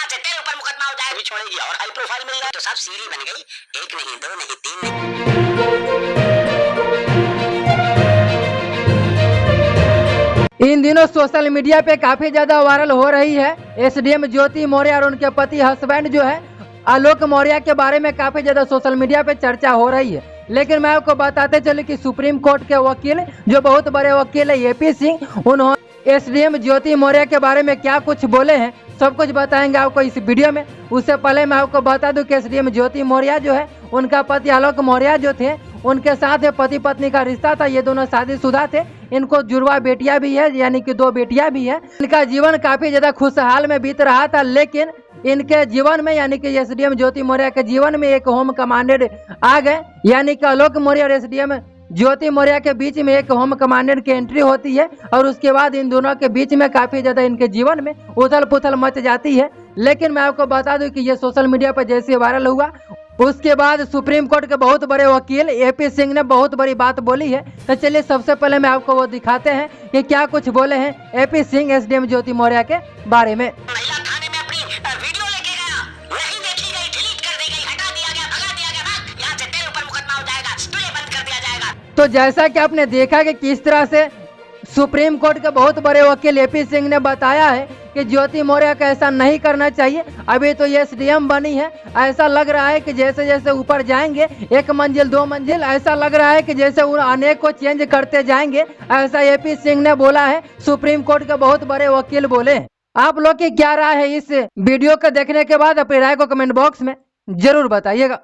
यहाँ से तेरे ऊपर मुकदमा हो जाए भी छोड़ेगी और हाई प्रोफाइल मिल जाए तो सब सीरी बन गई। एक नहीं, दो नहीं, तीन नहीं। इन दिनों सोशल मीडिया पे काफी ज्यादा वायरल हो रही है एसडीएम ज्योति मौर्य और उनके पति हस्बैंड जो है आलोक मौर्य के बारे में काफी ज्यादा सोशल मीडिया पे चर्चा हो रही है। लेकिन मैं आपको बताते चलूं कि सुप्रीम कोर्ट के वकील जो बहुत बड़े वकील है एपी सिंह, उन्होंने एसडीएम ज्योति मौर्य के बारे में क्या कुछ बोले हैं सब कुछ बताएंगे आपको इस वीडियो में। उससे पहले मैं आपको बता दूं कि एसडीएम ज्योति मौर्य जो है उनका पति आलोक मौर्य जो थे उनके साथ पति पत्नी का रिश्ता था। ये दोनों शादीशुदा थे। इनको जुड़वा बेटियां भी है, यानी कि 2 बेटियां भी है। इनका जीवन काफी ज्यादा खुशहाल में बीत रहा था, लेकिन इनके जीवन में यानी कि एसडीएम ज्योति मौर्य के जीवन में एक होम कमांडेंट आ गए, यानी कि आलोक मौर्य और एसडीएम ज्योति मौर्य के बीच में एक होम कमांडेंट की एंट्री होती है और उसके बाद इन दोनों के बीच में काफी ज्यादा इनके जीवन में उथल पुथल मच जाती है। लेकिन मैं आपको बता दूं कि ये सोशल मीडिया पर जैसे वायरल हुआ उसके बाद सुप्रीम कोर्ट के बहुत बड़े वकील एपी सिंह ने बहुत बड़ी बात बोली है। तो चलिए सबसे पहले मैं आपको वो दिखाते हैं कि क्या कुछ बोले हैं एपी सिंह एसडीएम ज्योति मौर्य के बारे में। महिला थाने में अपनी वीडियो लेके गया, नहीं देखी गई, डिलीट कर दी गई, हटा दिया गया, भगा दिया गया, भाग, यहाँ से तेरे ऊपर मुकदमा हो जाएगा, तुझे बंद कर दिया जाएगा। तो जैसा कि आपने देखा कि किस तरह से सुप्रीम कोर्ट के बहुत बड़े वकील एपी सिंह ने बताया है कि ज्योति मौर्य का ऐसा नहीं करना चाहिए। अभी तो ये एसडीएम बनी है, ऐसा लग रहा है कि जैसे जैसे ऊपर जाएंगे 1 मंजिल 2 मंजिल, ऐसा लग रहा है कि जैसे वो अनेक को चेंज करते जाएंगे, ऐसा एपी सिंह ने बोला है। सुप्रीम कोर्ट के बहुत बड़े वकील बोले। आप लोग की क्या राय है इस वीडियो को देखने के बाद? अपनी राय को कमेंट बॉक्स में जरूर बताइएगा।